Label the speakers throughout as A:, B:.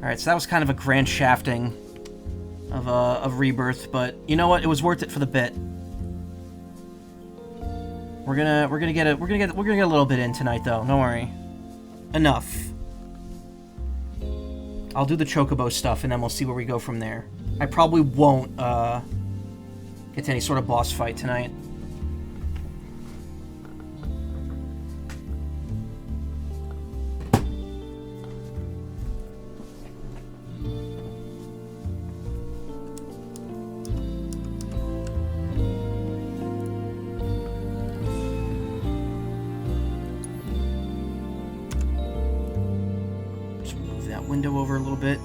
A: Alright, so that was kind of a grand shafting of Rebirth, but you know what? It was worth it for the bit. We're gonna get a little bit in tonight, though. Don't worry. Enough. I'll do the Chocobo stuff, and then we'll see where we go from there. I probably won't get to any sort of boss fight tonight. Window over a little bit.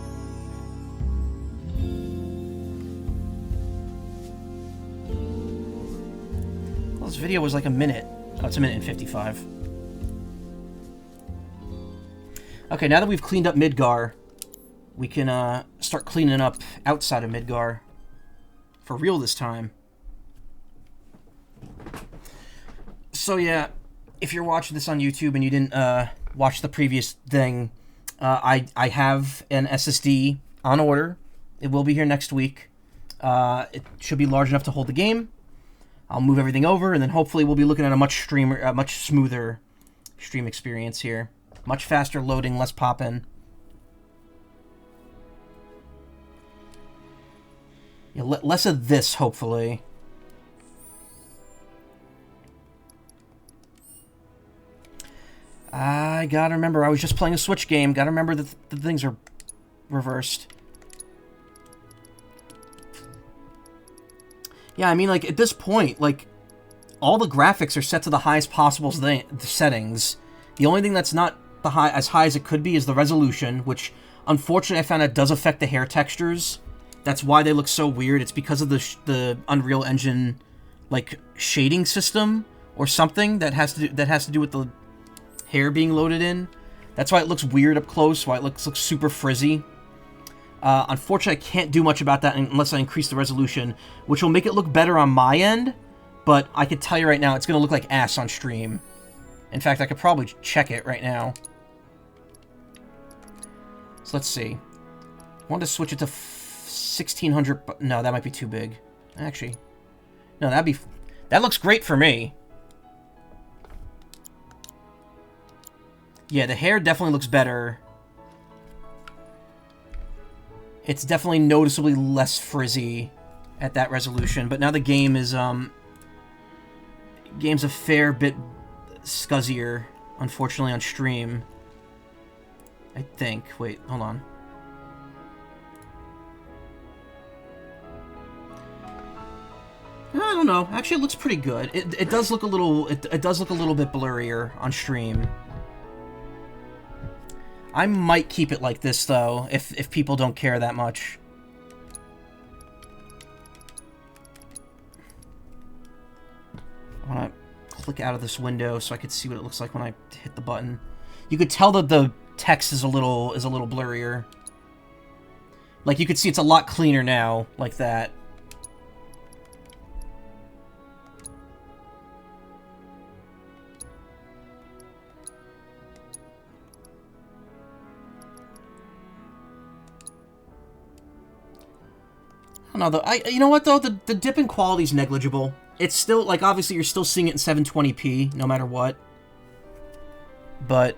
A: Well, this video was like a minute. Oh, it's a minute and 55. Okay, now that we've cleaned up Midgar, we can start cleaning up outside of Midgar. For real this time. So yeah, if you're watching this on YouTube and you didn't watch the previous thing, I have an SSD on order. It will be here next week. It should be large enough to hold the game. I'll move everything over, and then hopefully we'll be looking at a much smoother stream experience here. Much faster loading, less pop-in. Yeah, less of this, hopefully. I gotta remember, I was just playing a Switch game. Gotta remember that the things are reversed. Yeah, I mean, like, at this point, like, all the graphics are set to the highest possible settings. The only thing that's not as high as it could be is the resolution, which, unfortunately, I found out does affect the hair textures. That's why they look so weird. It's because of the Unreal Engine, like, shading system or something that has to do with the hair being loaded in. That's why it looks weird up close, why it looks super frizzy. Unfortunately, I can't do much about that unless I increase the resolution, which will make it look better on my end, but I can tell you right now, it's going to look like ass on stream. In fact, I could probably check it right now. So let's see. I wanted to switch it to 1600, but no, that might be too big. Actually, no, that looks great for me. Yeah, the hair definitely looks better. It's definitely noticeably less frizzy at that resolution, but now the game is, game's a fair bit scuzzier, unfortunately, on stream. I think. Wait, hold on. I don't know. Actually, it looks pretty good. It does look a little, it does look a little bit blurrier on stream. I might keep it like this, though, if people don't care that much. I want to click out of this window so I could see what it looks like when I hit the button. You could tell that the text is a little blurrier. Like, you could see it's a lot cleaner now, like that. I don't know, though. You know what, though? The dip in quality is negligible. It's still, like, obviously you're still seeing it in 720p, no matter what. But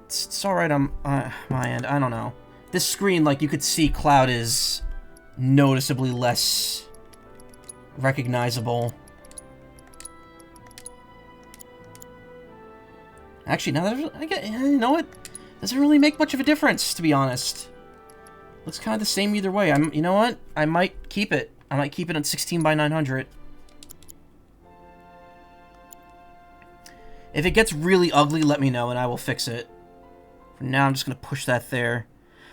A: it's alright on my end. I don't know. This screen, like, you could see Cloud is noticeably less recognizable. Actually, now that you know what? Doesn't really make much of a difference, to be honest. Looks kind of the same either way. You know what? I might keep it. I might keep it at 16 by 900. If it gets really ugly, let me know and I will fix it. For now, I'm just gonna push that there.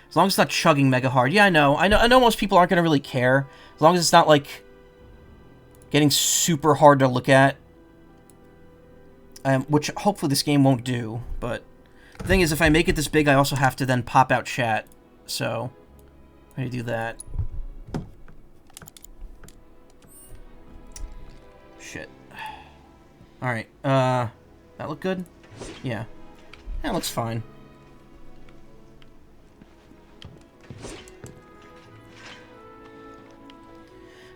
A: As long as it's not chugging mega hard. Yeah, I know most people aren't gonna really care. As long as it's not like getting super hard to look at. Which hopefully this game won't do. But the thing is, if I make it this big, I also have to then pop out chat. So I'm gonna do that. Shit. Alright, that look good? Yeah. That looks fine.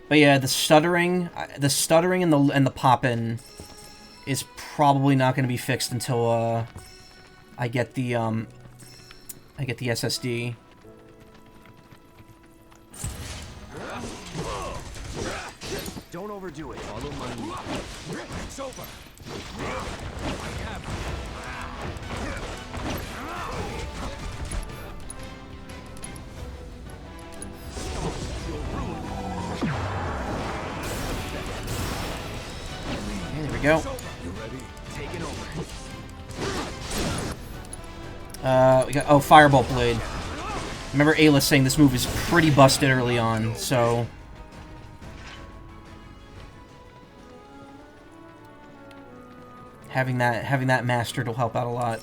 A: But yeah, the stuttering and the poppin' is probably not going to be fixed until I get the SSD.
B: Don't overdo it. Follow my lead. It's over.
A: Okay, there we go.
B: You ready? Taking over.
A: We got Firebolt Blade. Remember Ayla saying this move is pretty busted early on, so having that mastered will help out a lot.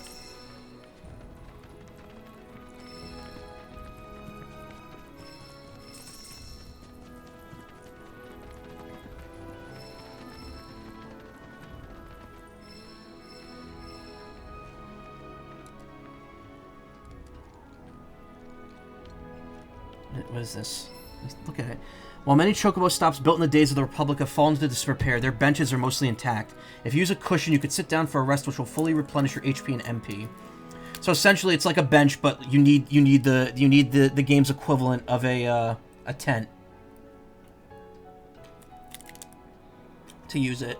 A: What is this? Look at it. While many Chocobo stops built in the days of the Republic have fallen into disrepair, their benches are mostly intact. If you use a cushion, you could sit down for a rest, which will fully replenish your HP and MP. So essentially, it's like a bench, but you need the game's equivalent of a tent to use it.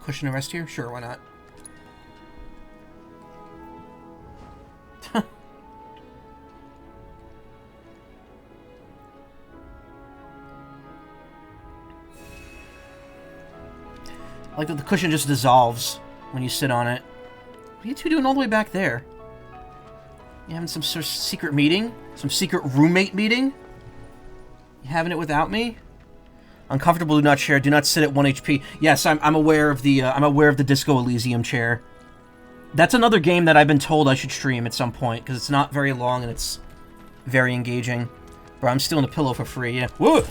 A: Cushion and rest here? Sure, why not? Like that the cushion just dissolves when you sit on it. What are you two doing all the way back there? You having some sort of secret meeting? Some secret roommate meeting? You having it without me? Uncomfortable, do not share. Do not sit at 1 HP. Yes, I'm aware of the Disco Elysium chair. That's another game that I've been told I should stream at some point because it's not very long and it's very engaging. Bro, I'm stealing a pillow for free. Yeah. Whoa!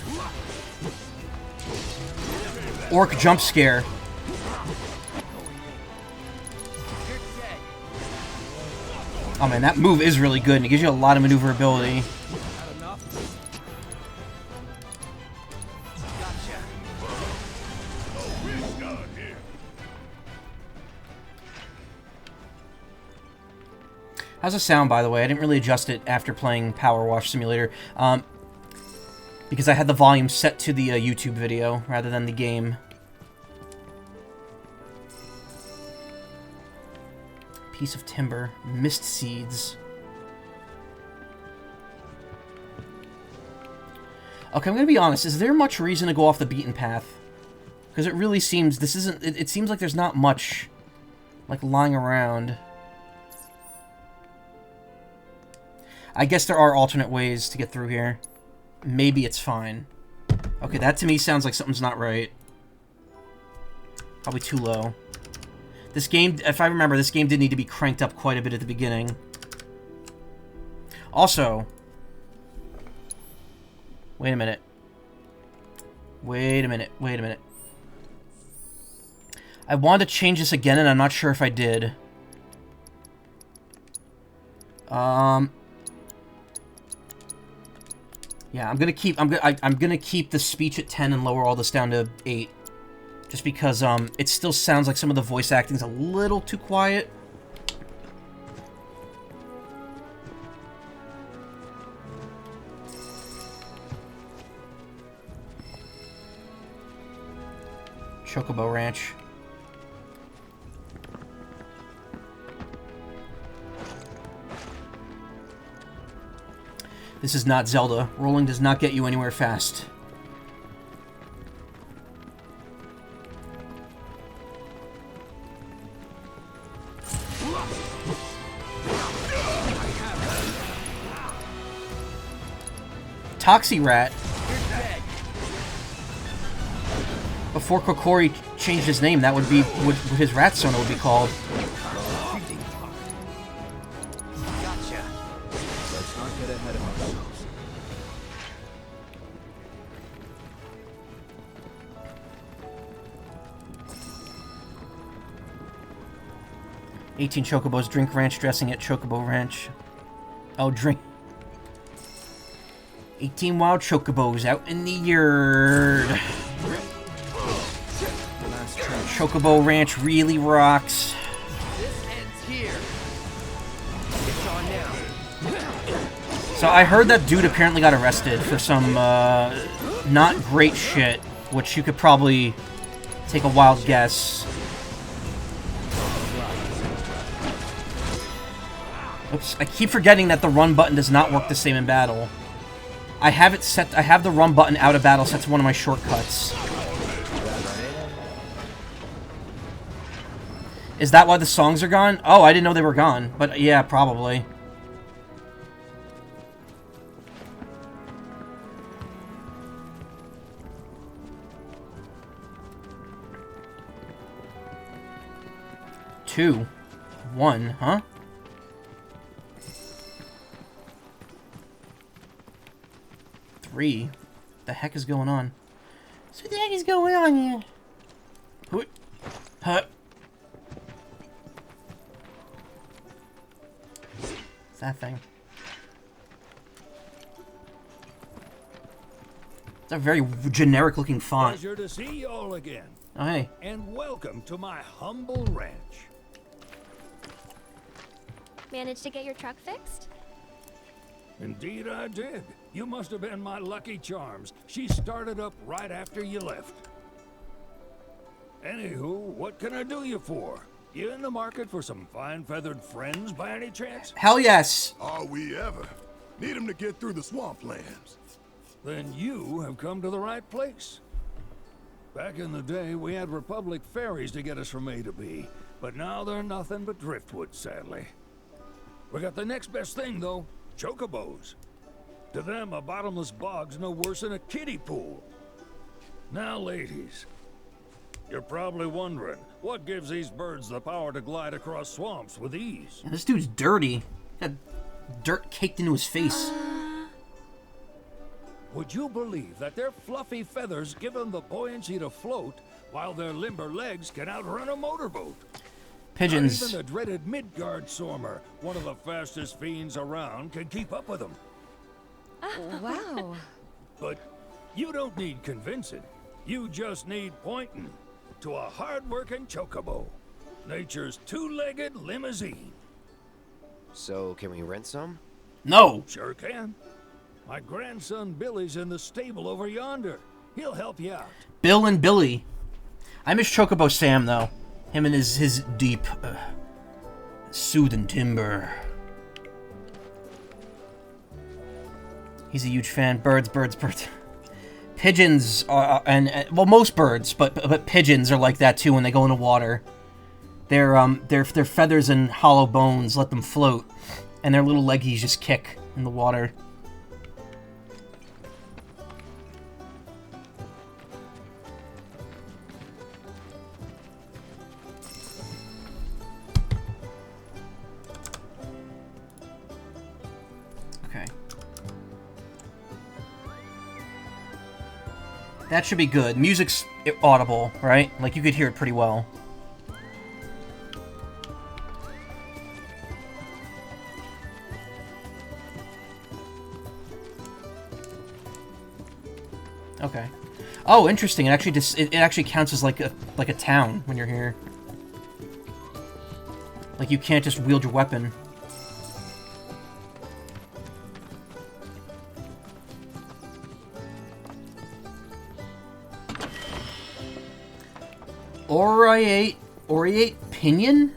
A: Orc jump scare. Oh man, that move is really good and it gives you a lot of maneuverability. How's the sound, by the way? I didn't really adjust it after playing Power Wash Simulator, because I had the volume set to the YouTube video rather than the game. Piece of timber. Mist seeds. Okay, I'm gonna be honest. Is there much reason to go off the beaten path? Because it really seems... This isn't... It seems like there's not much, like, lying around. I guess there are alternate ways to get through here. Maybe it's fine. Okay, that to me sounds like something's not right. Probably too low. This game, if I remember, this game did need to be cranked up quite a bit at the beginning. Also... Wait a minute. Wait a minute. Wait a minute. I wanted to change this again, and I'm not sure if I did. Yeah, I'm gonna keep the speech at 10 and lower all this down to 8. Just because it still sounds like some of the voice acting's a little too quiet. Chocobo Ranch. This is not Zelda. Rolling does not get you anywhere fast. Toxie Rat. Before Kokori changed his name, that would be what his rat sona would be called.
B: Gotcha. Let's not get ahead of ourselves.
A: 18 Chocobos, drink ranch dressing at Chocobo Ranch. Oh, drink. 18 wild Chocobos out in the yard. Chocobo Ranch really rocks.
B: This ends here. It's on now.
A: So I heard that dude apparently got arrested for some not great shit, which you could probably take a wild guess. Oops, I keep forgetting that the run button does not work the same in battle. I have it set, I have the run button out of battle set to one of my shortcuts. Is that why the songs are gone? Oh, I didn't know they were gone, but yeah, probably. Two. One, huh? Three. What the heck is going on? What the heck is going on here? What? Huh? What's that thing? It's a very generic-looking font.
C: Pleasure to see you all again.
A: Oh, hey.
C: And welcome to my humble ranch.
D: Managed to get your truck fixed?
C: Indeed I did. You must have been my lucky charms. She started up right after you left. Anywho, what can I do you for? You in the market for some fine-feathered friends by any chance?
A: Hell yes.
E: Are we ever? Need them to get through the swamplands.
C: Then you have come to the right place. Back in the day, we had Republic ferries to get us from A to B, but now they're nothing but driftwood, sadly. We got the next best thing, though. Chocobos. To them, a bottomless bog's no worse than a kiddie pool. Now, ladies, you're probably wondering, what gives these birds the power to glide across swamps with ease?
A: This dude's dirty. Got dirt caked into his face.
C: Would you believe that their fluffy feathers give them the buoyancy to float, while their limber legs can outrun a motorboat?
A: Pigeons.
C: Not even the dreaded Midgard Sormer, one of the fastest fiends around, can keep up with them.
D: Wow.
C: But you don't need convincing. You just need pointing to a hard-working chocobo. Nature's two-legged limousine.
B: So, can we rent some?
A: No.
C: Sure can. My grandson Billy's in the stable over yonder. He'll help you out.
A: Bill and Billy. I miss Chocobo Sam, though. Him and his deep, soothing timbre. He's a huge fan. Birds. Pigeons are, well, most birds, but pigeons are like that too when they go into water. Their feathers and hollow bones let them float, and their little leggies just kick in the water. That should be good. Music's audible, right? Like, you could hear it pretty well. Okay. Oh, interesting. It actually it actually counts as like a town when you're here. Like, you can't just wield your weapon. Aureate Pinion?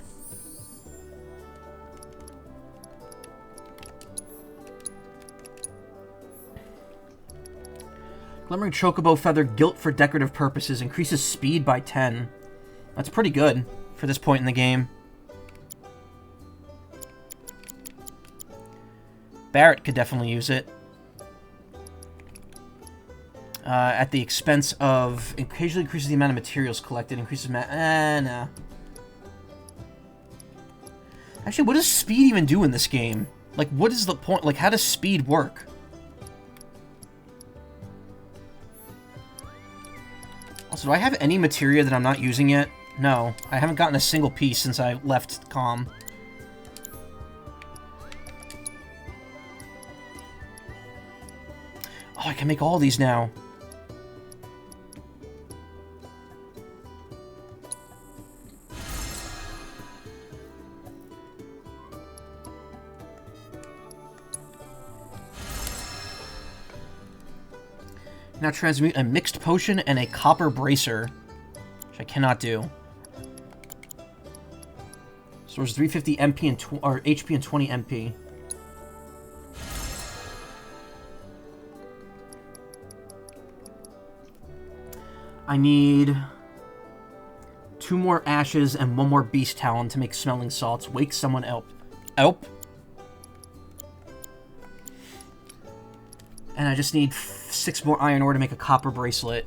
A: Glimmering Chocobo Feather gilt for decorative purposes. Increases speed by 10. That's pretty good for this point in the game. Barrett could definitely use it. At the expense of... occasionally increases the amount of materials collected. Increases... nah. Actually, what does speed even do in this game? Like, what is the point? Like, how does speed work? Also, do I have any materia that I'm not using yet? No, I haven't gotten a single piece since I left Com. Oh, I can make all these now. Now transmute a mixed potion and a copper bracer, which I cannot do. Stores 350 MP and HP and 20 MP. I need 2 more ashes and 1 more beast talon to make smelling salts. Wake someone up. Elp. And I just need 6 more iron ore to make a copper bracelet.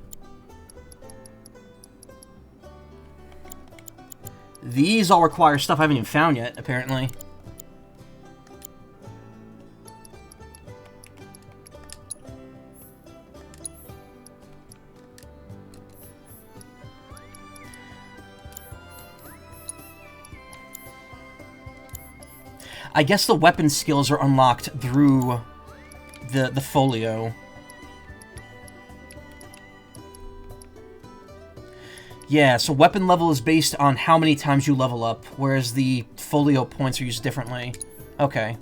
A: These all require stuff I haven't even found yet, apparently. I guess the weapon skills are unlocked through the folio. Yeah, so weapon level is based on how many times you level up, whereas the folio points are used differently. Okay.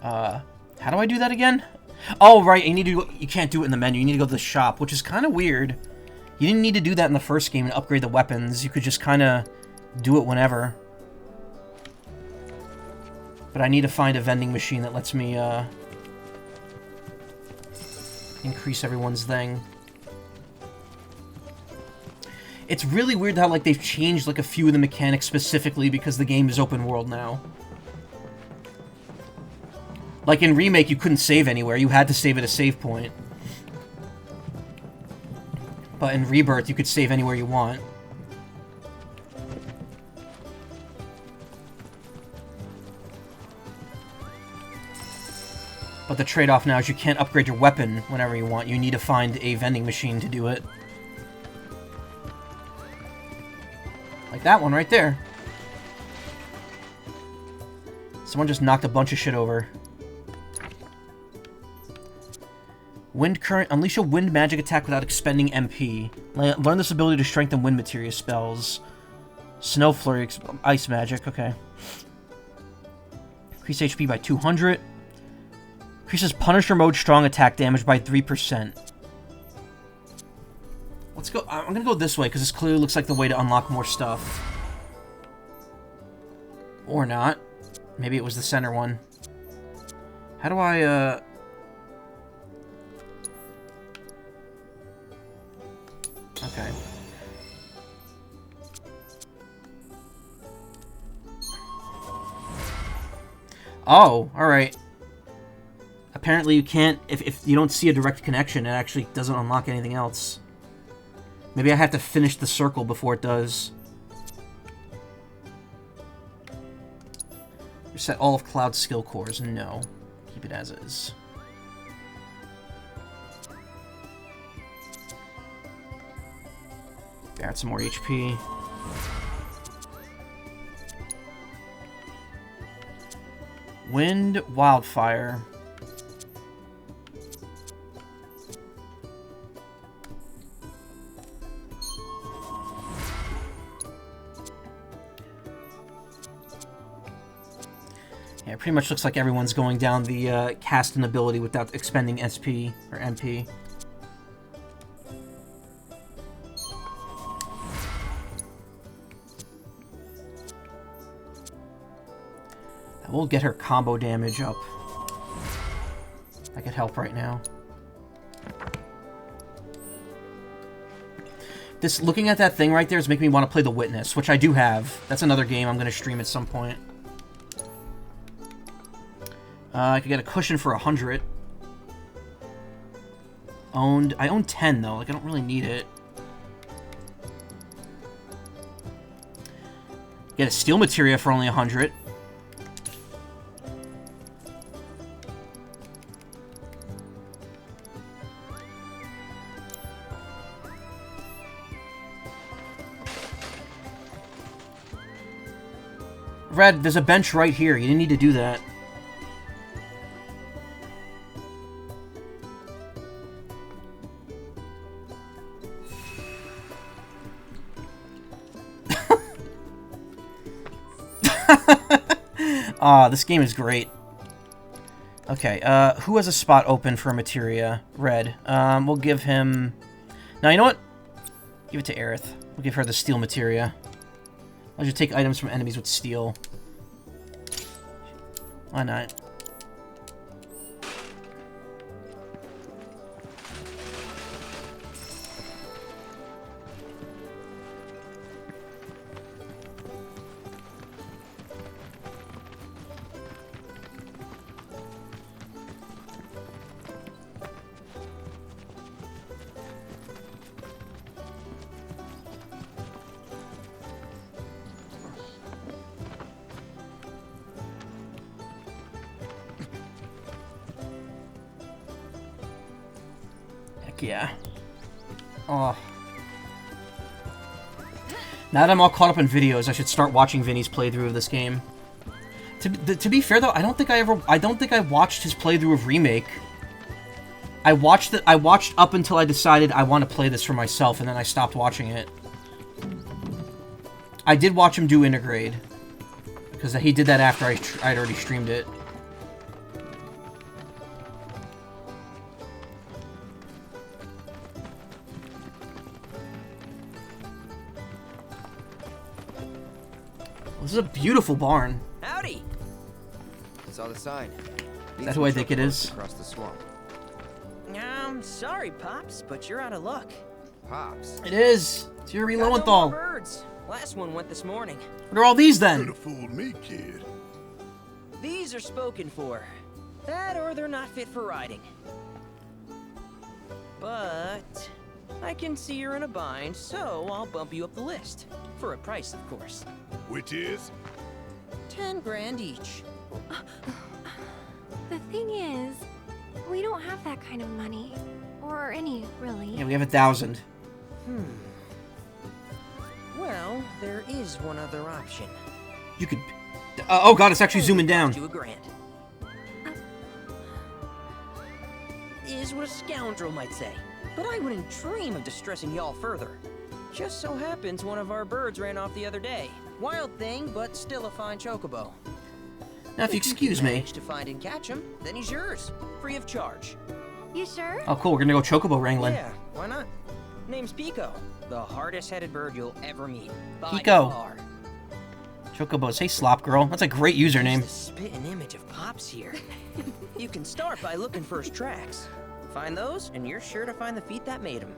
A: How do I do that again? Oh, right, you can't do it in the menu. You need to go to the shop, which is kind of weird. You didn't need to do that in the first game and upgrade the weapons. You could just kind of do it whenever. But I need to find a vending machine that lets me, increase everyone's thing. It's really weird how, like, they've changed, like, a few of the mechanics specifically because the game is open world now. Like, in Remake, you couldn't save anywhere. You had to save at a save point. But in Rebirth, you could save anywhere you want. But the trade-off now is you can't upgrade your weapon whenever you want. You need to find a vending machine to do it. Like that one right there. Someone just knocked a bunch of shit over. Wind current. Unleash a wind magic attack without expending MP. Learn this ability to strengthen wind materia spells. Snow flurry. Ice magic. Okay. Increase HP by 200. Increases Punisher mode strong attack damage by 3%. Let's go. I'm gonna go this way because this clearly looks like the way to unlock more stuff. Or not. Maybe it was the center one. How do I, Okay. Oh, alright. Apparently you can't, if you don't see a direct connection, it actually doesn't unlock anything else. Maybe I have to finish the circle before it does. Reset all of Cloud's skill cores. No. Keep it as is. Add some more HP. Wind, wildfire. Yeah, it pretty much looks like everyone's going down the casting ability without expending SP or MP. We'll get her combo damage up. That could help right now. This, looking at that thing right there is making me want to play The Witness, which I do have. That's another game I'm going to stream at some point. I could get a cushion for 100. I own 10 though, like I don't really need it. Get a steel materia for only 100. Red, there's a bench right here. You didn't need to do that. This game is great. Okay, who has a spot open for materia? Red. We'll give him... Now, you know what? Give it to Aerith. We'll give her the steel materia. I'll just take items from enemies with steel. Why not? Yeah. Oh. Now that I'm all caught up in videos, I should start watching Vinny's playthrough of this game. To be fair though, I don't think I watched his playthrough of Remake. I watched up until I decided I want to play this for myself, and then I stopped watching it. I did watch him do Intergrade, because he did that after I'd already streamed it. This is a beautiful barn.
B: Howdy! I saw the sign.
A: Is that who I think it is?
B: Across the swamp. Sorry, Pops, but you're out of luck. Pops?
A: It is. It's Yuri
B: Got no
A: Lowenthal.
B: more birds. Last one went this morning.
A: What are all these then?
E: Could've fooled me, kid.
B: These are spoken for. That or they're not fit for riding. But I can see you're in a bind, so I'll bump you up the list. For a price, of course.
E: Which is?
B: 10 grand each.
D: The thing is, we don't have that kind of money. Or any, really.
A: Yeah, we have 1,000.
B: Well, there is one other option.
A: You could... oh god, it's actually zooming down.
B: To a grand. Is what a scoundrel might say. But I wouldn't dream of distressing y'all further. Just so happens one of our birds ran off the other day. Wild thing, but still a fine chocobo.
A: Now, if you excuse me...
B: To find and catch him, then he's yours, free of charge.
D: You sure?
A: Oh, cool. We're gonna go chocobo wrangling.
B: Yeah, why not? Name's Pico, the hardest-headed bird you'll ever meet. By
A: Pico.
B: far.
A: Chocobos. Hey, Slop Girl. That's a great username.
B: The spitting image of Pops here. You can start by looking for his tracks. Find those, and you're sure to find the feet that made him.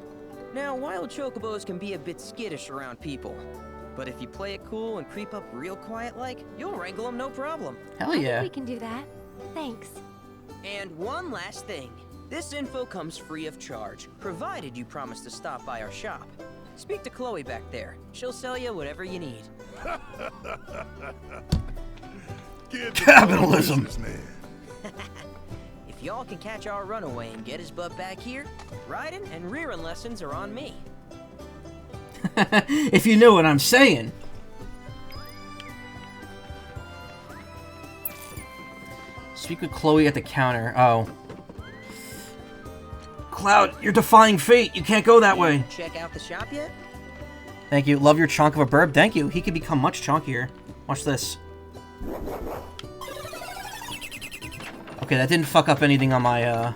B: Now, wild chocobos can be a bit skittish around people. But if you play it cool and creep up real quiet-like, you'll wrangle them no problem.
A: Hell
D: I
A: yeah.
D: think we can do that. Thanks.
B: And one last thing. This info comes free of charge, provided you promise to stop by our shop. Speak to Chloe back there. She'll sell you whatever you need.
E: Kid,
A: Capitalism.
E: man.
B: If y'all can catch our runaway and get his butt back here, riding and rearing lessons are on me.
A: If you know what I'm saying. Speak with Chloe at the counter. Oh. Cloud, you're defying fate. You can't go that way.
B: Check out the shop yet?
A: Thank you. Love your chunk of a burb. Thank you. He could become much chunkier. Watch this. Okay, that didn't fuck up anything on my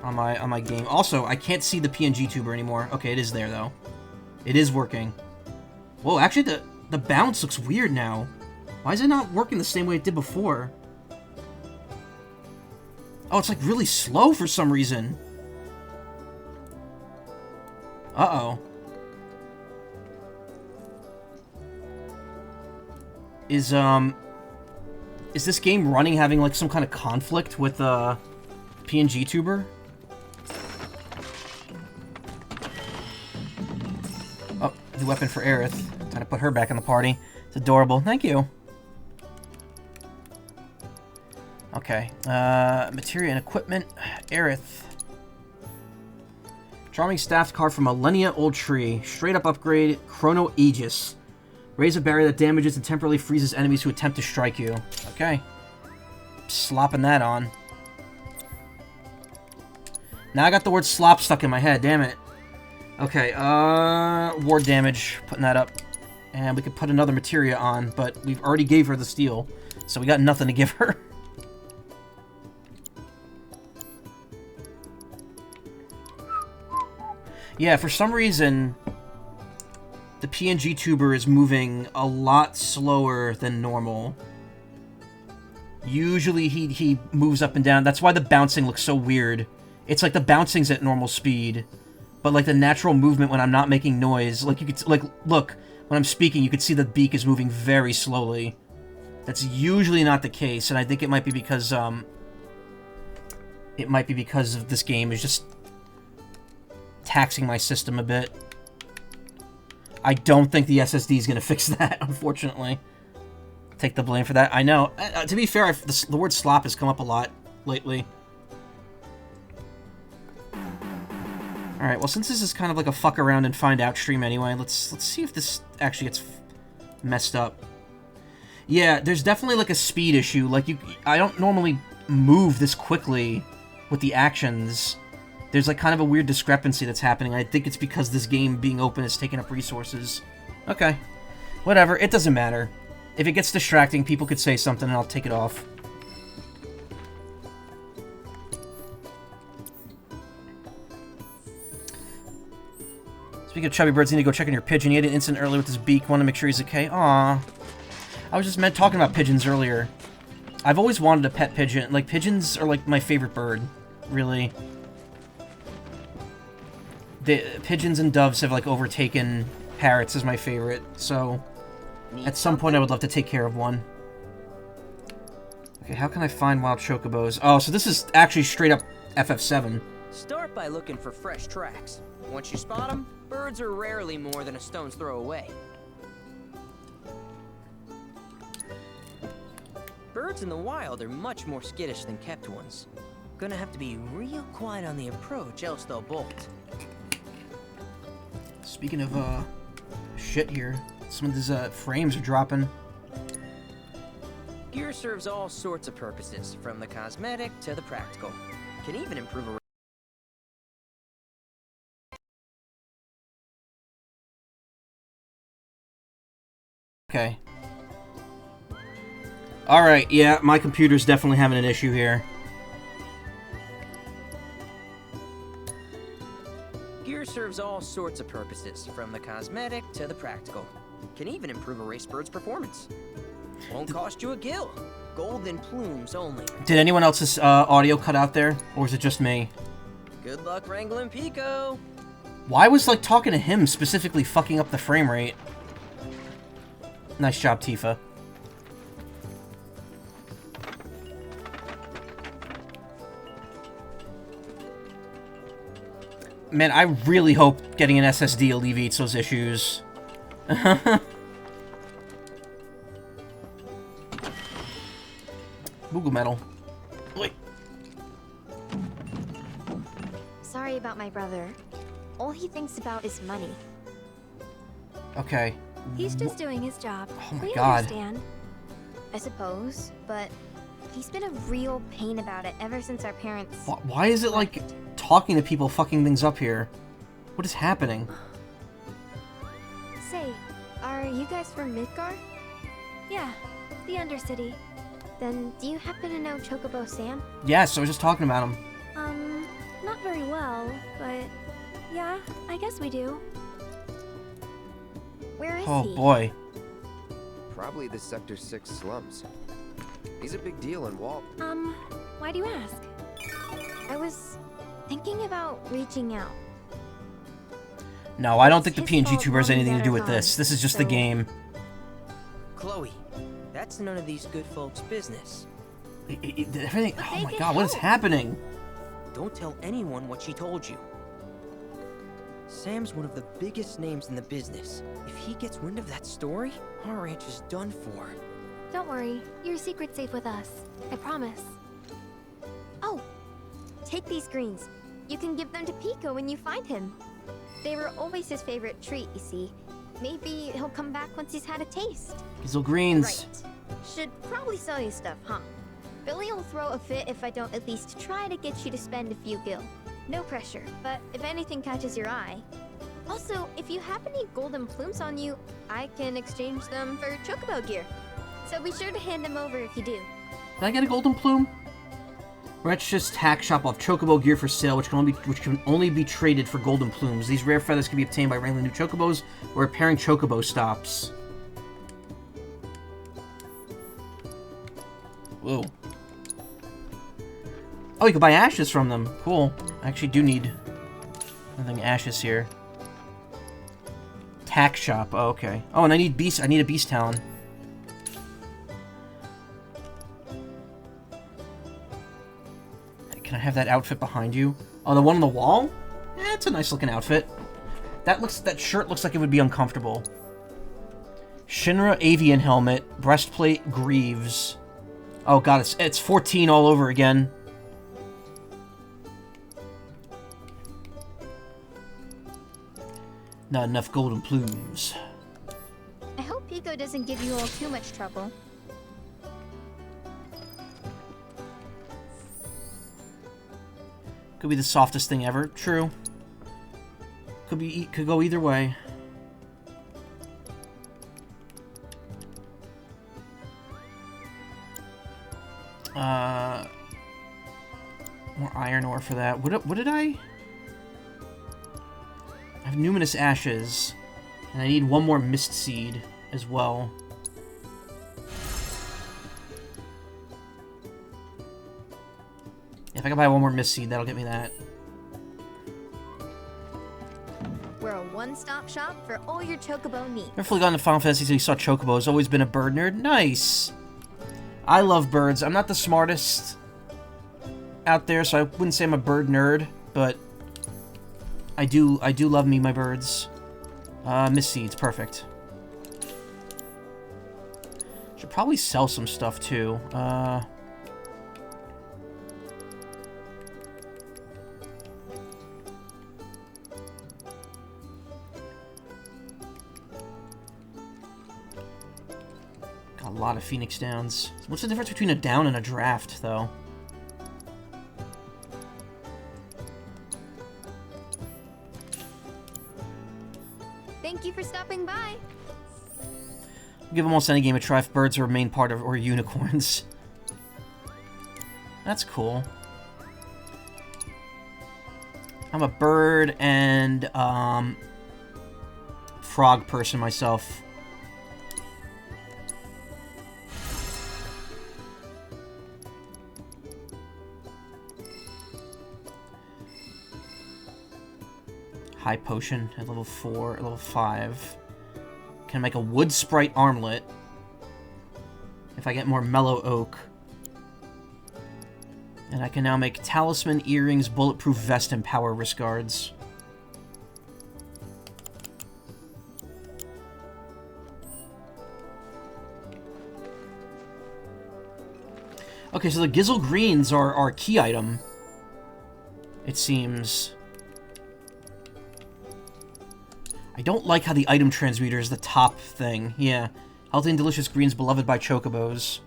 A: on my game. Also, I can't see the PNG tuber anymore. Okay, it is there though. It is working. Whoa, actually the bounce looks weird now. Why is it not working the same way it did before? Oh, it's like really slow for some reason. Uh-oh. Is this game running having like some kind of conflict with PNG tuber? Oh, the weapon for Aerith. Time to put her back in the party. It's adorable. Thank you. Okay. Materia and equipment. Aerith. Charming staff card from Millennia Old Tree. Straight up upgrade. Chrono Aegis. Raise a barrier that damages and temporarily freezes enemies who attempt to strike you. Okay. Slopping that on. Now I got the word slop stuck in my head, damn it. Okay, ward damage, putting that up. And we could put another materia on, but we've already gave her the steel, so we got nothing to give her. Yeah, for some reason, the PNG tuber is moving a lot slower than normal. Usually he moves up and down. That's why the bouncing looks so weird. It's like the bouncing's at normal speed, but like the natural movement when I'm not making noise, like you could like look when I'm speaking, you could see the beak is moving very slowly. That's usually not the case, and I think it might be because of this game is just taxing my system a bit. I don't think the SSD is gonna fix that, unfortunately. Take the blame for that. I know. To be fair, the word slop has come up a lot lately. Alright, well, since this is kind of like a fuck around and find out stream anyway, let's see if this actually gets messed up. Yeah, there's definitely like a speed issue. Like, I don't normally move this quickly with the actions. There's like kind of a weird discrepancy that's happening. I think it's because this game being open is taking up resources. Okay. Whatever, it doesn't matter. If it gets distracting, people could say something and I'll take it off. Speaking of chubby birds, you need to go check on your pigeon. He had an incident earlier with his beak. Want to make sure he's okay. Aww. I was just talking about pigeons earlier. I've always wanted a pet pigeon. Like, pigeons are like my favorite bird. Really. The pigeons and doves have like overtaken parrots as my favorite. So, at some point I would love to take care of one. Okay, how can I find wild chocobos? Oh, so this is actually straight up FF7.
B: Start by looking for fresh tracks. Once you spot them, birds are rarely more than a stone's throw away. Birds in the wild are much more skittish than kept ones. Gonna have to be real quiet on the approach, else they'll bolt.
A: Speaking of, shit here, some of these, frames are dropping.
B: Gear serves all sorts of purposes, from the cosmetic to the practical. Can even improve a...
A: Okay. Alright, yeah, my computer's definitely having an issue here.
B: Gear serves all sorts of purposes, from the cosmetic to the practical. Can even improve a race bird's performance. Won't cost you a gill. Golden plumes only.
A: Did anyone else's audio cut out there, or is it just me?
B: Good luck wrangling Pico.
A: Why was, like, talking to him specifically fucking up the frame rate? Nice job, Tifa. Man, I really hope getting an SSD alleviates those issues. Moogle metal. Wait.
D: Sorry about my brother. All he thinks about is money.
A: Okay.
D: He's just doing his job.
A: Oh my
D: We
A: God.
D: understand. I suppose, but he's been a real pain about it ever since our parents...
A: Why is it like talking to people fucking things up here? What is happening?
D: Say, are you guys from Midgar? Yeah, the Undercity. Then, do you happen to know Chocobo Sam?
A: Yes, I was just talking about him.
D: Not very well, but yeah, I guess we do. Where is
A: Oh
D: he?
A: boy.
F: Probably the Sector 6 slums. He's a big deal in Walt.
D: Why do you ask? I was thinking about reaching out.
A: No, I don't think the
D: It's
A: PNG
D: his fault
A: tuber has
D: mom and
A: anything to
D: dad
A: do
D: are
A: with this.
D: gone,
A: This is just the
D: so-
A: game.
B: Chloe, that's none of these good folks' business.
A: Everything.
D: But
A: Oh
D: they
A: my
D: can
A: God, what is
D: help.
A: happening?
B: Don't tell anyone what she told you. Sam's one of the biggest names in the business. If he gets wind of that story, our ranch is done for.
D: Don't worry, your secret's safe with us. I promise. Oh, take these greens. You can give them to Pico when you find him. They were always his favorite treat, you see. Maybe he'll come back once he's had a taste.
A: Gizzle Greens.
D: Right. Should probably sell you stuff, huh? Billy will throw a fit if I don't at least try to get you to spend a few gil. No pressure, but if anything catches your eye. Also, if you have any golden plumes on you, I can exchange them for Chocobo gear. So be sure to hand them over if you do.
A: Did I get a golden plume? Wretch's tack shop of Chocobo gear for sale, which can only be traded for golden plumes. These rare feathers can be obtained by wrangling new chocobos or repairing chocobo stops. Whoa. Oh, you can buy ashes from them. Cool. I actually do need nothing ashes here. Tack shop. Oh, okay. Oh, and I need beast. I need a beast talon. Can I have that outfit behind you? Oh, the one on the wall? Eh, it's a nice looking outfit. That shirt looks like it would be uncomfortable. Shinra avian helmet, breastplate, greaves. Oh god, it's 14 all over again. Not enough golden plumes.
D: I hope Pico doesn't give you all too much trouble.
A: Could be the softest thing ever. True. Could go either way. More iron ore for that. What did I? I have numinous ashes, and I need one more mist seed as well. If I can buy one more mist seed, that'll get me that.
D: We're a one-stop shop for all your chocobo needs.
A: Never fully gotten to Final Fantasy until you saw chocobos. Always been a bird nerd. Nice. I love birds. I'm not the smartest out there, so I wouldn't say I'm a bird nerd, but I do love me my birds. Mist seeds, perfect. Should probably sell some stuff too. Got a lot of Phoenix Downs. What's the difference between a down and a draft, though?
D: Thank you for stopping by.
A: Give almost any game a try if birds are a main part of, or unicorns. That's cool. I'm a bird and, frog person myself. High potion at level 4, at level 5. Can I make a wood sprite armlet if I get more mellow oak. And I can now make talisman, earrings, bulletproof vest, and power wrist guards. Okay, so the Gizzle Greens are our key item, it seems. I don't like how the item transmuter is the top thing. Yeah. Healthy and delicious greens beloved by chocobos.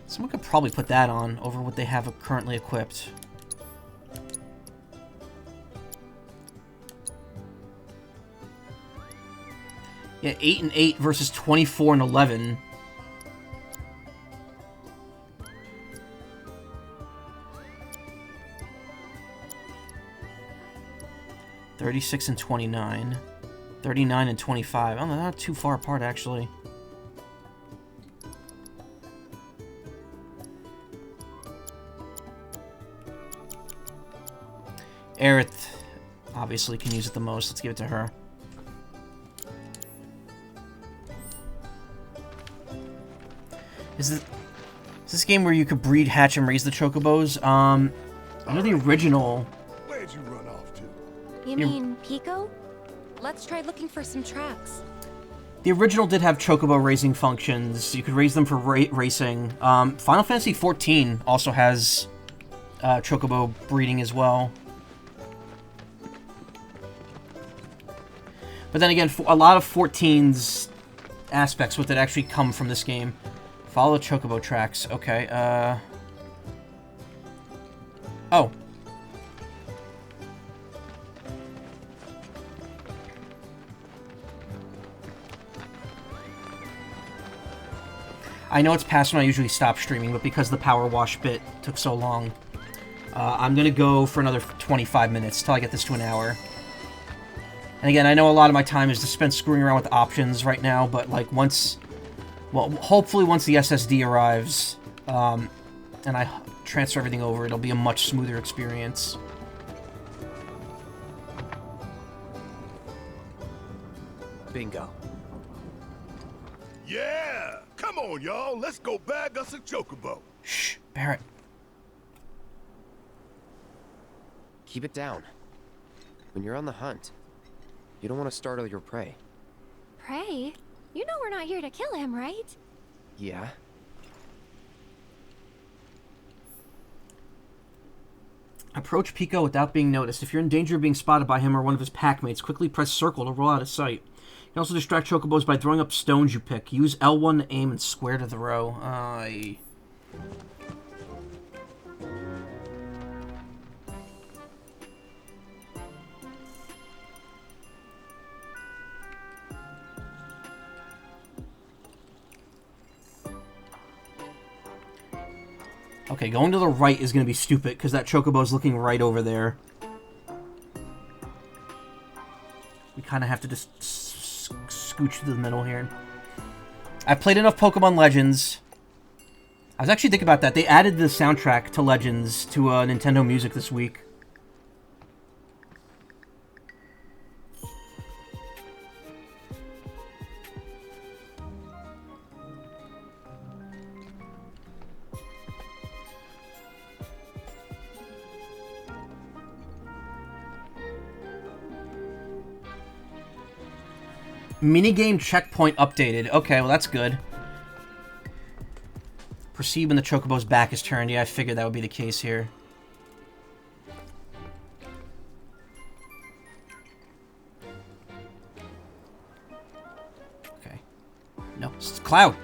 A: Someone could probably put that on over what they have currently equipped. Yeah, 8 and 8 versus 24 and 11. $36 and $29. $39 and $25. Oh, they're not too far apart, actually. Aerith obviously can use it the most. Let's give it to her. Is this game where you could breed, hatch, and raise the chocobos? I know the original...
E: Where'd you run off to?
D: You mean Pico?
G: Let's try looking for some tracks.
A: The original did have Chocobo raising functions. You could raise them for racing. Final Fantasy XIV also has Chocobo breeding as well. But then again, a lot of 14's aspects with it actually come from this game. Follow the Chocobo tracks. Okay, oh. I know it's past when I usually stop streaming, but because the power wash bit took so long, I'm gonna go for another 25 minutes till I get this to an hour. And again, I know a lot of my time is to spend screwing around with options right now, but like well, hopefully once the SSD arrives, and I transfer everything over, it'll be a much smoother experience.
F: Bingo.
E: Yeah! Come on, y'all. Let's go bag us a Chocobo.
A: Shh, Barrett.
F: Keep it down. When you're on the hunt, you don't want to startle your prey.
G: Prey? You know we're not here to kill him, right?
F: Yeah?
A: Approach Pico without being noticed. If you're in danger of being spotted by him or one of his packmates, quickly press circle to roll out of sight. You can also distract Chocobos by throwing up stones you pick. Use L1 to aim and square to throw. Okay, going to the right is going to be stupid, because that Chocobo's looking right over there. We kind of have to just scooch to the middle here. I've played enough Pokemon Legends. I was actually thinking about that. They added the soundtrack to Legends to Nintendo Music this week. Minigame checkpoint updated. Okay, well that's good. Proceed when the Chocobo's back is turned. Yeah, I figured that would be the case here. Okay. No, it's Cloud.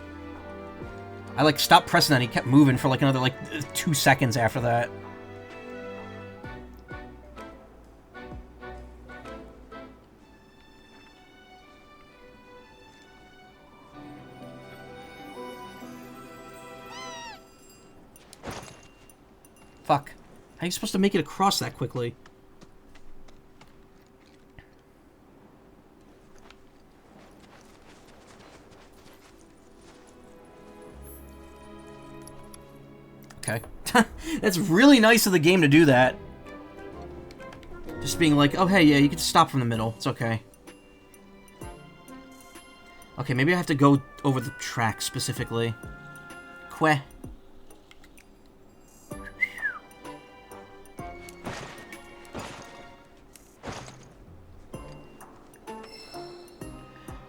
A: I like stopped pressing that. He kept moving for like another like 2 seconds after that. Fuck. How are you supposed to make it across that quickly? Okay. That's really nice of the game to do that. Just being like, oh hey, yeah, you can just stop from the middle. It's okay. Okay, maybe I have to go over the track specifically. Queh.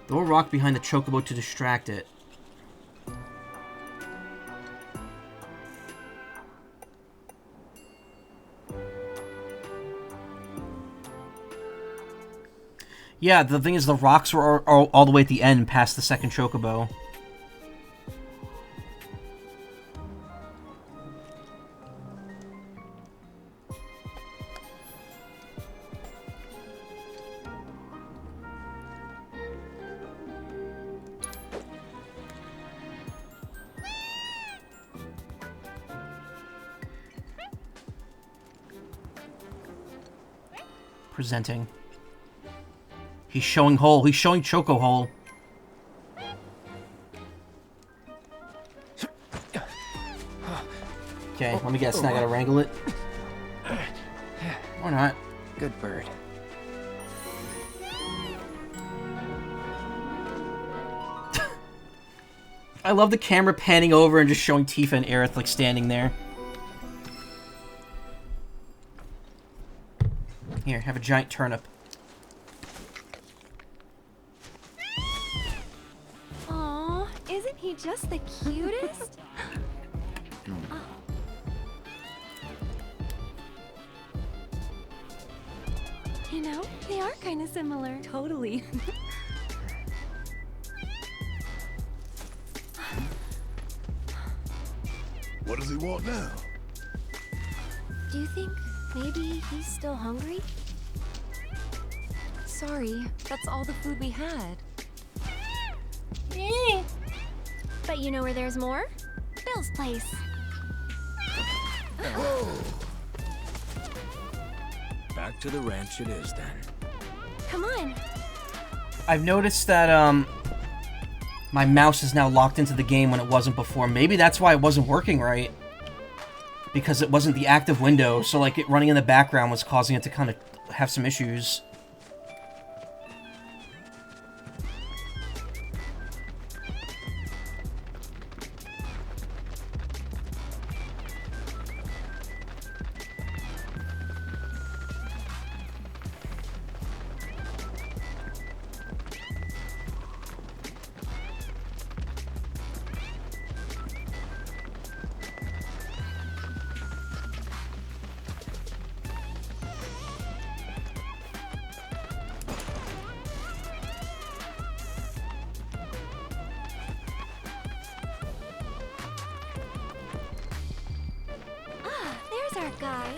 A: Throw a rock behind the Chocobo to distract it. Yeah, the thing is the rocks were all the way at the end past the second Chocobo. Presenting. He's showing hole. He's showing Choco hole. Okay, let me guess. Now I gotta wrangle it. Or not.
F: Good bird.
A: I love the camera panning over and just showing Tifa and Aerith like standing there. Here, have a giant turnip.
G: he just the cutest? Oh. You know, they are kind of similar. Totally.
E: What does he want now?
G: Do you think maybe he's still hungry? Sorry, that's all the food we had. But you know where there's more? Bill's place.
H: Back to the ranch it is then.
G: Come on.
A: I've noticed that my mouse is now locked into the game when it wasn't before. Maybe that's why it wasn't working right. Because it wasn't the active window, so like it running in the background was causing it to kind of have some issues.
G: Our guy.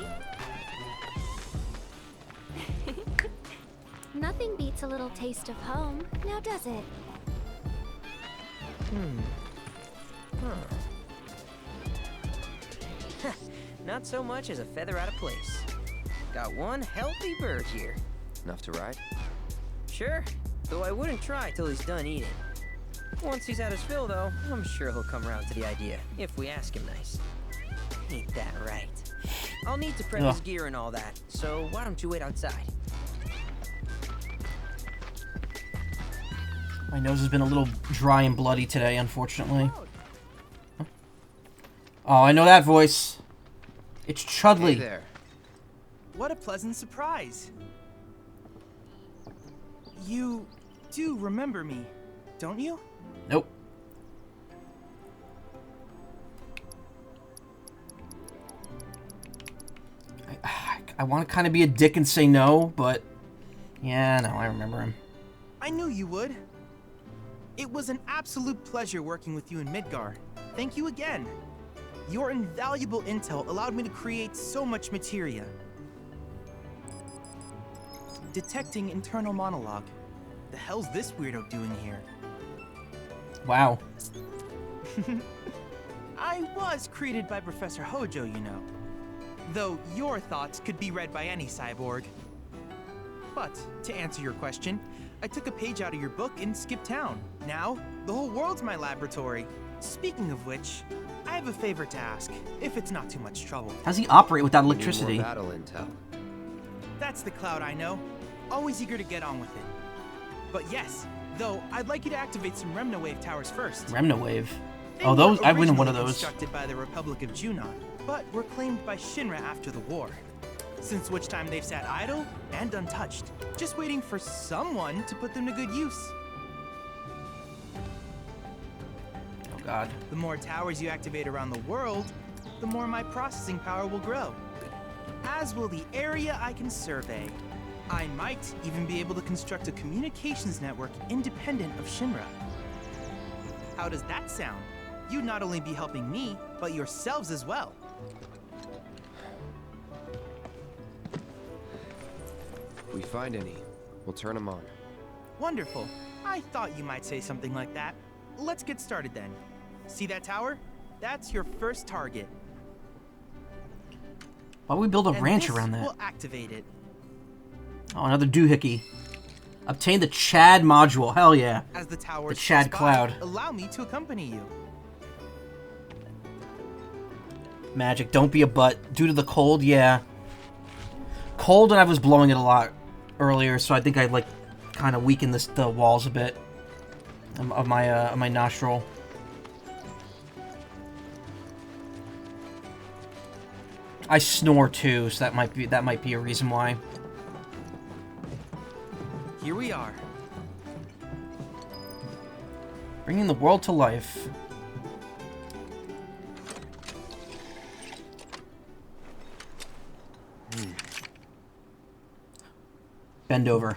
G: Nothing beats a little taste of home, now does it?
B: Not so much as a feather out of place. Got one healthy bird here.
F: Enough to ride?
B: Sure, though I wouldn't try till he's done eating. Once he's had his fill, though, I'm sure he'll come around to the idea, if we ask him nice. Ain't that right? I'll need to prep his gear and all that, so why don't you wait outside?
A: My nose has been a little dry and bloody today, unfortunately. Huh? Oh, I know that voice. It's Chudley.
F: Hey there.
I: What a pleasant surprise. You do remember me, don't you?
A: Nope. I want to kind of be a dick and say no, but yeah, no, I remember him.
I: I knew you would. It was an absolute pleasure working with you in Midgar. Thank you again. Your invaluable intel allowed me to create so much materia. Detecting internal monologue. The hell's this weirdo doing here?
A: Wow.
I: I was created by Professor Hojo, you know. Though your thoughts could be read by any cyborg. But, to answer your question, I took a page out of your book and skipped town. Now, the whole world's my laboratory. Speaking of which, I have a favor to ask, if it's not too much trouble.
A: How does he operate without
F: We need
A: electricity?
F: more battle intel.
I: That's the Cloud I know. Always eager to get on with it. But yes, though, I'd like you to activate some Remna Wave towers first.
A: Remna Wave.
I: They
A: Oh, those!
I: were
A: I win one of
I: originally
A: those.
I: constructed by the Republic of Junon, but were claimed by Shinra after the war. Since which time they've sat idle and untouched, just waiting for someone to put them to good use.
A: Oh God.
I: The more towers you activate around the world, the more my processing power will grow. As will the area I can survey. I might even be able to construct a communications network independent of Shinra. How does that sound? You'd not only be helping me, but yourselves as well.
F: If we find any, we'll turn them on.
I: Wonderful. I thought you might say something like that. Let's get started then. See that tower? That's your first target.
A: Why would we build a
I: And
A: ranch
I: this
A: around that?
I: will activate it.
A: Oh, another doohickey. Obtain the Chad module. Hell yeah.
I: As the tower
A: Chad Cloud.
I: allow me to accompany you.
A: Magic, don't be a butt. Due to the cold, yeah. Cold, and I was blowing it a lot earlier, so I think I like kind of weakened the walls a bit of my nostril. I snore too, so that might be a reason why.
I: Here we are.
A: Bringing the world to life. Bend over.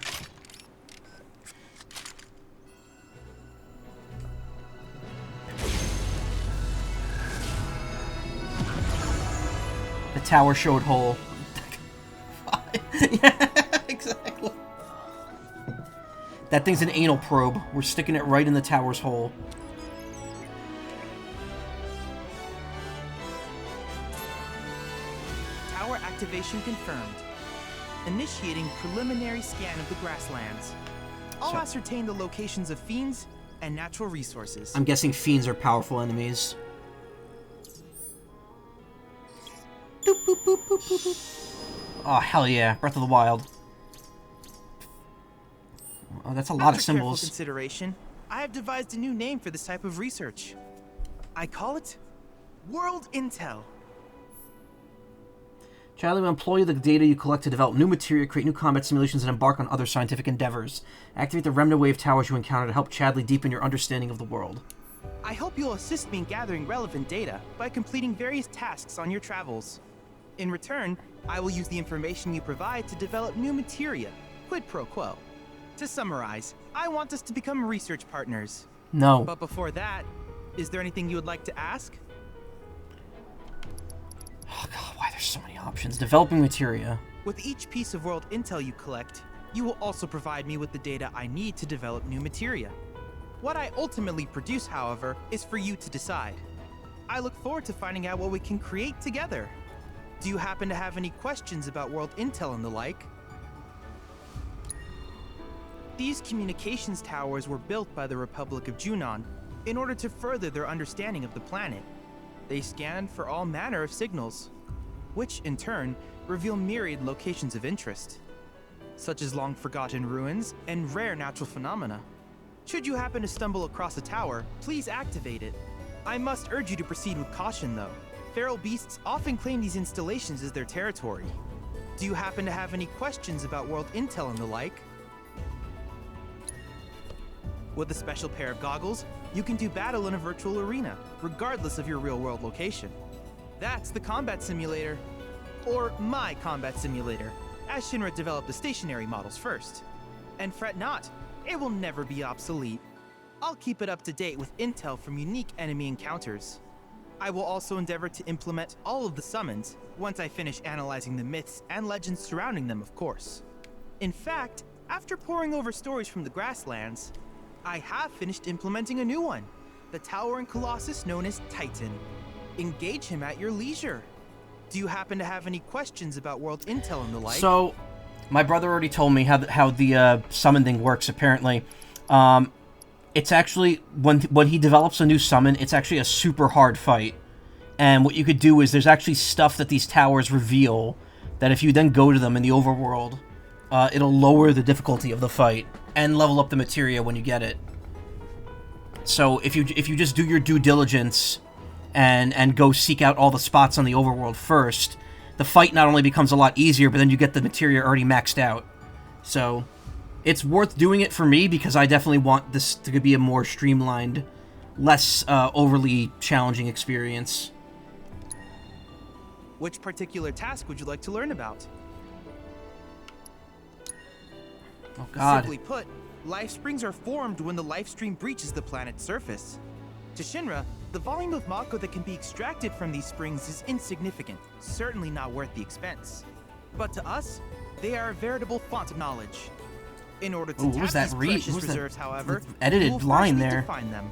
A: The tower showed hole. Yeah, exactly. That thing's an anal probe. We're sticking it right in the tower's hole.
I: Tower activation confirmed. Initiating preliminary scan of the grasslands. I'll ascertain the locations of fiends and natural resources.
A: I'm guessing fiends are powerful enemies. Doop, boop, boop, boop, boop, boop. Oh, hell yeah. Breath of the Wild. Oh, that's a lot of symbols.
I: After careful consideration, I have devised a new name for this type of research. I call it World Intel.
A: Charlie will employ the data you collect to develop new materia, create new combat simulations, and embark on other scientific endeavors. Activate the remnant wave towers you encounter to help Chadley deepen your understanding of the world.
I: I hope you'll assist me in gathering relevant data by completing various tasks on your travels. In return, I will use the information you provide to develop new materia, quid pro quo. To summarize, I want us to become research partners.
A: No.
I: But before that, is there anything you would like to ask?
A: Oh god, why there's so many options. Developing materia.
I: With each piece of world intel you collect, you will also provide me with the data I need to develop new materia. What I ultimately produce, however, is for you to decide. I look forward to finding out what we can create together. Do you happen to have any questions about world intel and the like? These communications towers were built by the Republic of Junon in order to further their understanding of the planet. They scan for all manner of signals, which in turn reveal myriad locations of interest, such as long-forgotten ruins and rare natural phenomena. Should you happen to stumble across a tower, please activate it. I must urge you to proceed with caution, though. Feral beasts often claim these installations as their territory. Do you happen to have any questions about world intel and the like? With a special pair of goggles, you can do battle in a virtual arena, regardless of your real-world location. That's the combat simulator. Or my combat simulator, as Shinra developed the stationary models first. And fret not, it will never be obsolete. I'll keep it up to date with intel from unique enemy encounters. I will also endeavor to implement all of the summons once I finish analyzing the myths and legends surrounding them, of course. In fact, after poring over stories from the grasslands, I have finished implementing a new one, the towering colossus known as Titan. Engage him at your leisure. Do you happen to have any questions about world intel and the like?
A: So, my brother already told me how the summon thing works, apparently. It's actually, when he develops a new summon, it's actually a super hard fight. And what you could do is, there's actually stuff that these towers reveal, that if you then go to them in the overworld, it'll lower the difficulty of the fight, and level up the materia when you get it. So, if you just do your due diligence, and go seek out all the spots on the overworld first, the fight not only becomes a lot easier, but then you get the materia already maxed out. So, it's worth doing it for me, because I definitely want this to be a more streamlined, less overly challenging experience.
I: Which particular task would you like to learn about?
A: Oh god.
I: Simply put, life springs are formed when the life stream breaches the planet's surface. To Shinra, the volume of Macaw that can be extracted from these springs is insignificant, certainly not worth the expense. But to us, they are a veritable font of knowledge. In order to tap these precious reserves, however,
A: edited
I: you will
A: line
I: first need
A: there
I: to find them.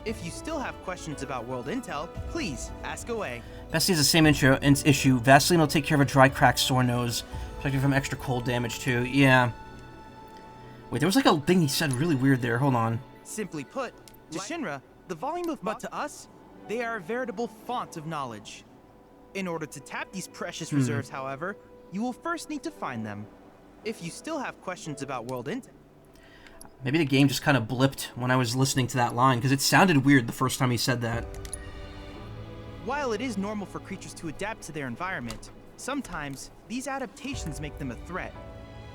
I: If you still have questions about world intel, please ask away.
A: Bessie has the same issue. Vaseline will take care of a dry, cracked, sore nose. Protect you from extra cold damage, too. Yeah. Wait, there was like a thing he said really weird there. Hold on.
I: Simply put, to Shinra, the volume of but to us, they are a veritable font of knowledge. In order to tap these precious reserves, however, you will first need to find them. If you still have questions about world intel...
A: Maybe the game just kind of blipped when I was listening to that line, because it sounded weird the first time he said that.
I: While it is normal for creatures to adapt to their environment, sometimes these adaptations make them a threat.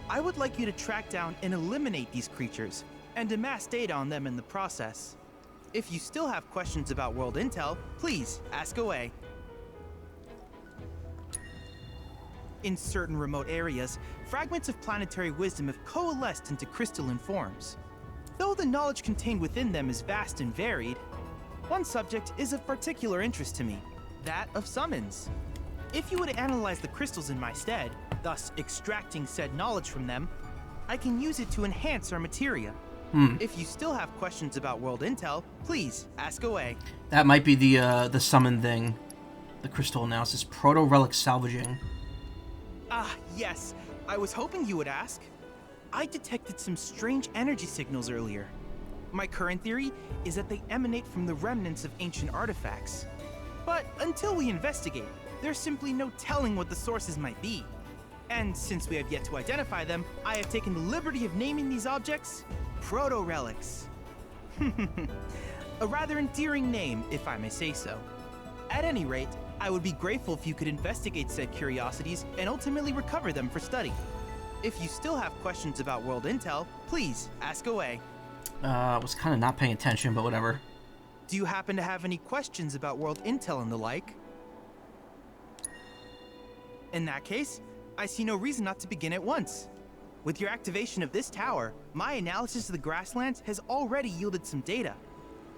I: I would like you to track down and eliminate these creatures, and amass data on them in the process. If you still have questions about world intel, please ask away. In certain remote areas, fragments of planetary wisdom have coalesced into crystalline forms. Though the knowledge contained within them is vast and varied, one subject is of particular interest to me, that of summons. If you would analyze the crystals in my stead, thus extracting said knowledge from them, I can use it to enhance our materia. If you still have questions about world intel, please ask away.
A: That might be the summon thing. The crystal analysis. Proto-relic salvaging.
I: Ah, yes. I was hoping you would ask. I detected some strange energy signals earlier. My current theory is that they emanate from the remnants of ancient artifacts. But until we investigate, there's simply no telling what the sources might be. And since we have yet to identify them, I have taken the liberty of naming these objects proto-relics. A rather endearing name, if I may say so. At any rate, I would be grateful if you could investigate said curiosities and ultimately recover them for study. If you still have questions about world intel, please ask away.
A: I was kind of not paying attention, but whatever.
I: Do you happen to have any questions about world intel and the like? In that case, I see no reason not to begin at once. With your activation of this tower, my analysis of the grasslands has already yielded some data.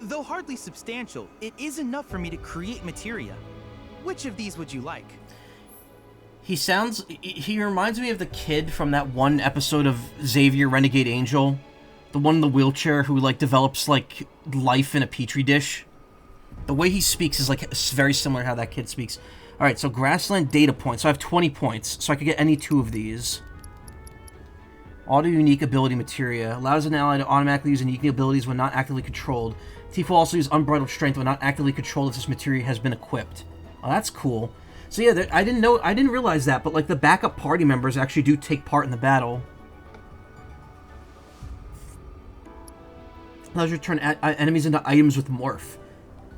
I: Though hardly substantial, it is enough for me to create materia. Which of these would you like?
A: He reminds me of the kid from that one episode of Xavier Renegade Angel. The one in the wheelchair who, like, develops, like, life in a petri dish. The way he speaks is, like, very similar to how that kid speaks. Alright, so grassland data points. So I have 20 points, so I could get any two of these. Auto-unique ability materia. Allows an ally to automatically use unique abilities when not actively controlled. Thief will also use unbridled strength when not actively controlled if this materia has been equipped. Oh, that's cool. So yeah, I didn't realize that, but, like, the backup party members actually do take part in the battle. Allows you to turn enemies into items with morph.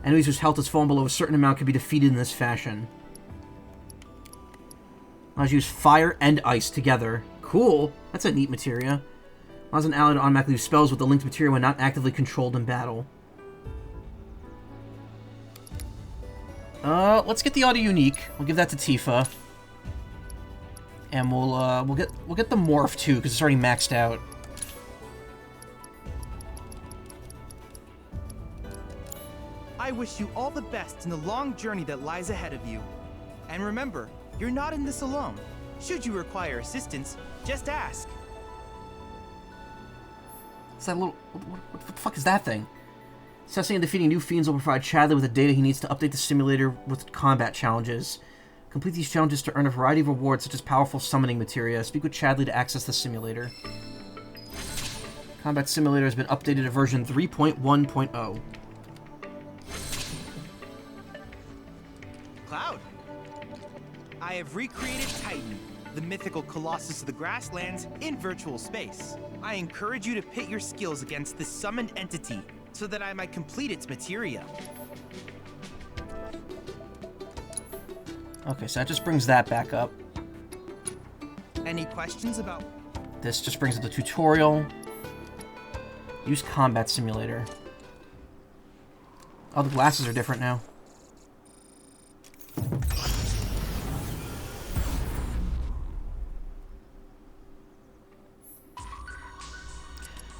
A: Enemies whose health has fallen below a certain amount can be defeated in this fashion. Allows you to use fire and ice together. Cool. That's a neat materia. Allows an ally to automatically use spells with the linked materia when not actively controlled in battle. Let's get the auto unique. We'll give that to Tifa. And we'll get the morph too, because it's already maxed out.
I: I wish you all the best in the long journey that lies ahead of you. And remember, you're not in this alone. Should you require assistance, just ask.
A: Is that a little... What the fuck is that thing? Assessing and defeating new fiends will provide Chadley with the data he needs to update the simulator with combat challenges. Complete these challenges to earn a variety of rewards such as powerful summoning materia. Speak with Chadley to access the simulator. Combat simulator has been updated to version 3.1.0.
I: Cloud. I have recreated Titan, the mythical colossus of the grasslands, in virtual space. I encourage you to pit your skills against this summoned entity so that I might complete its materia.
A: Okay, so that just brings that back up.
I: Any questions about...
A: This just brings up the tutorial. Use combat simulator. Oh, the glasses are different now.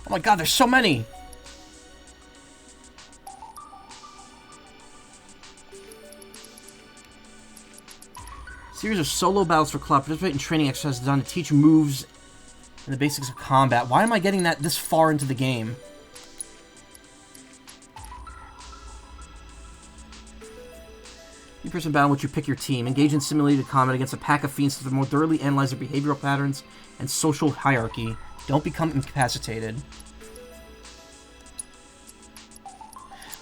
A: Oh my god, there's so many! Series of solo battles for Cloud. Participate in training exercises designed to teach moves and the basics of combat. Why am I getting that this far into the game? In-person battle in which you pick your team. Engage in simulated combat against a pack of fiends to more thoroughly analyze their behavioral patterns and social hierarchy. Don't become incapacitated.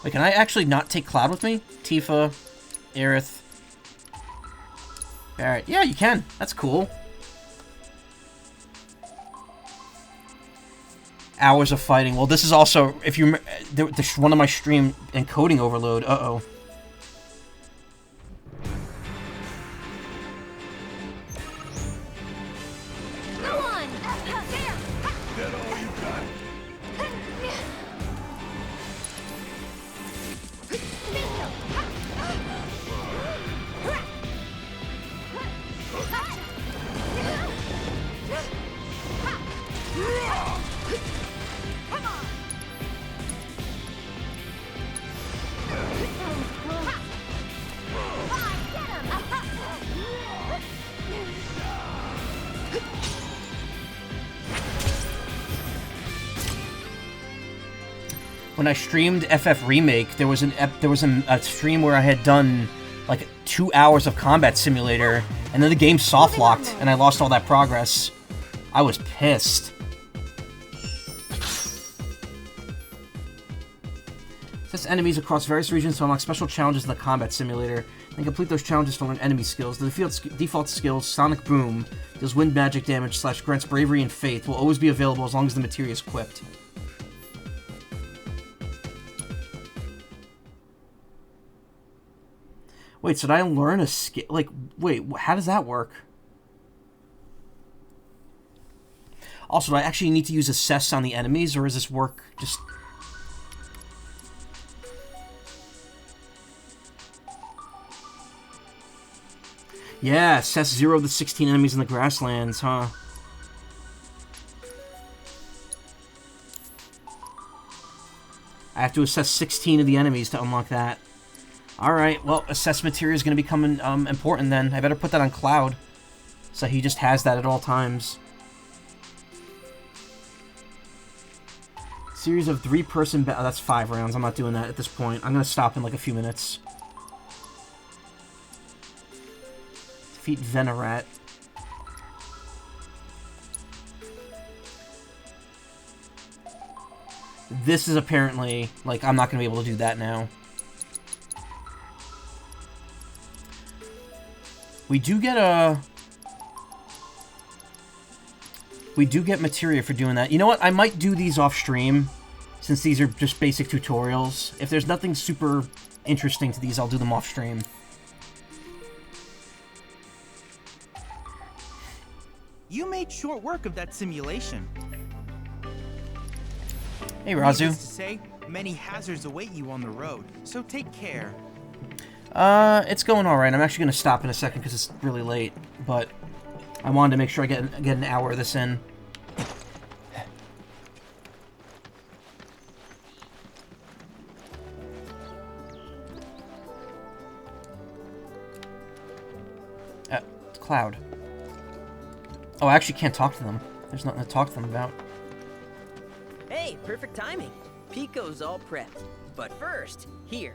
A: Wait, can I actually not take Cloud with me? Tifa, Aerith, Barret. Yeah, you can. That's cool. Hours of fighting. Well, this is also, if you one of my stream encoding overload. Uh-oh. when I streamed FF Remake, there was a stream where I had done like 2 hours of Combat Simulator, and then the game soft locked, and I lost all that progress. I was pissed. Test enemies across various regions to unlock special challenges in the Combat Simulator, and complete those challenges to learn enemy skills. The default skills, Sonic Boom, does wind magic damage / grants bravery and faith, will always be available as long as the materia is equipped. Wait, so did I learn a skill? Like, wait, how does that work? Also, do I actually need to use assess on the enemies, or does this work just... Yeah, assess 0 of the 16 enemies in the grasslands, huh? I have to assess 16 of the enemies to unlock that. Alright, well, assess materia is going to become important then. I better put that on Cloud, so he just has that at all times. Series of 3-person... Oh, that's 5 rounds. I'm not doing that at this point. I'm going to stop in like a few minutes. Defeat Venerat. This is apparently... Like, I'm not going to be able to do that now. We do get a... We do get materia for doing that. You know what? I might do these off stream, since these are just basic tutorials. If there's nothing super interesting to these, I'll do them off stream.
I: You made short work of that simulation.
A: Hey, Razu.
I: Needless to say, many hazards await you on the road, so take care.
A: It's going alright. I'm actually going to stop in a second because it's really late, but I wanted to make sure I get an hour of this in. Cloud. Oh, I actually can't talk to them. There's nothing to talk to them about.
B: Hey, perfect timing. Pico's all prepped. But first, here.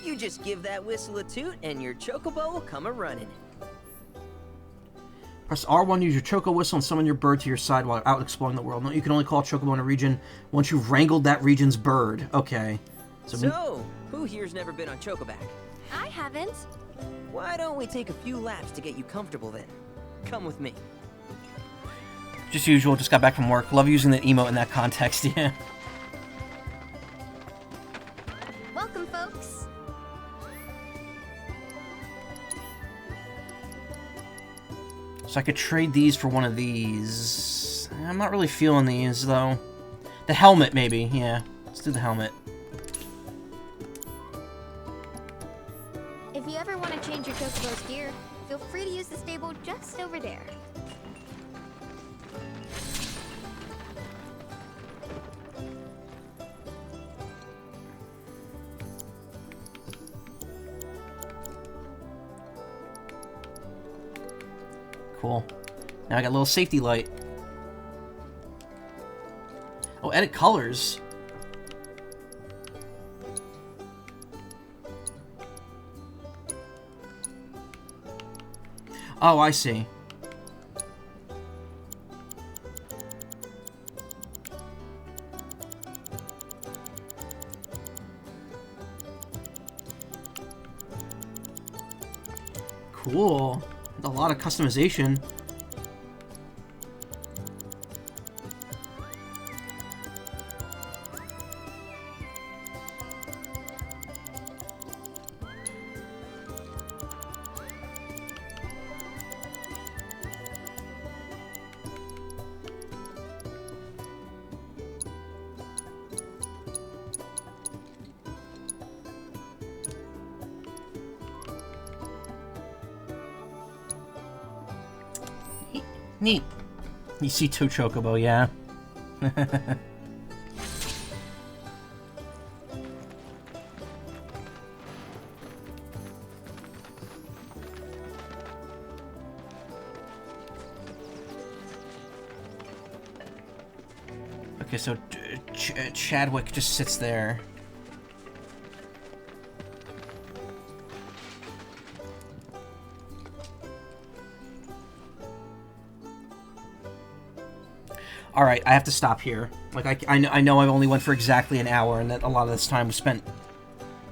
B: You just give that whistle a toot, and your Chocobo will come a-running.
A: Press R1, use your Choco Whistle, and summon your bird to your side while out exploring the world. Note you can only call Chocobo in a region once you've wrangled that region's bird. Okay.
B: So who here's never been on Chocoback?
G: I haven't.
B: Why don't we take a few laps to get you comfortable then? Come with me.
A: Just usual, just got back from work. Love using the emote in that context, yeah.
D: Welcome, folks.
A: So I could trade these for one of these. I'm not really feeling these, though. The helmet, maybe. Yeah, let's do the helmet.
D: If you ever want to change your Chocobo's gear, feel free to use the stable just over there.
A: Cool. Now I got a little safety light. Oh, edit colors. Oh, I see. Cool. A lot of customization. Neat. You see two Chocobo, yeah. Okay, so Chadwick just sits there. Alright, I have to stop here. Like, I know I only went for exactly an hour, and that a lot of this time was spent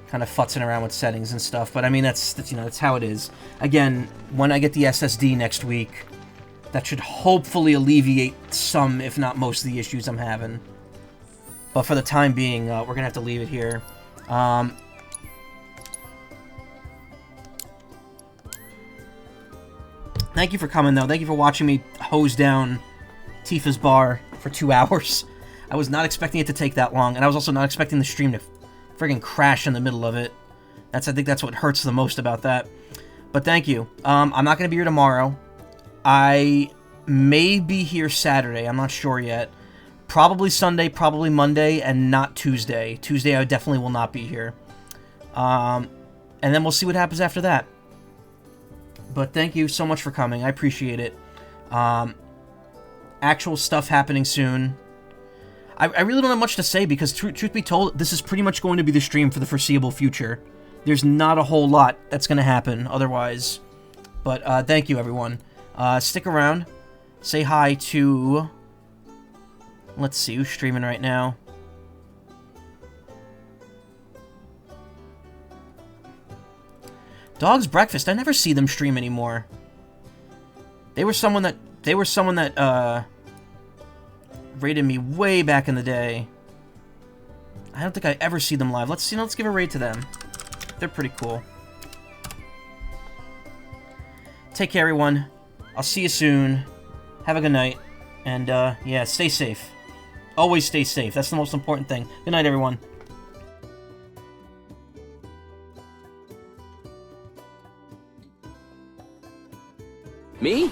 A: kind of futzing around with settings and stuff, but I mean, that's you know, that's how it is. Again, when I get the SSD next week, that should hopefully alleviate some, if not most, of the issues I'm having. But for the time being, we're gonna have to leave it here. Thank you for coming, though. Thank you for watching me hose down Tifa's bar for 2 hours. I was not expecting it to take that long, and I was also not expecting the stream to friggin' crash in the middle of it. I think that's what hurts the most about that. But thank you. I'm not going to be here tomorrow. I may be here Saturday. I'm not sure yet. Probably Sunday, probably Monday, and not Tuesday. Tuesday I definitely will not be here. And then we'll see what happens after that. But thank you so much for coming. I appreciate it. Actual stuff happening soon. I really don't have much to say because, truth be told, this is pretty much going to be the stream for the foreseeable future. There's not a whole lot that's going to happen otherwise. But thank you, everyone. Stick around. Say hi to... Let's see, who's streaming right now? Dog's Breakfast. I never see them stream anymore. They were someone that rated me way back in the day. I don't think I ever see them live. Let's give a raid to them. They're pretty cool. Take care, everyone. I'll see you soon. Have a good night. And, yeah, stay safe. Always stay safe. That's the most important thing. Good night, everyone.
B: Me?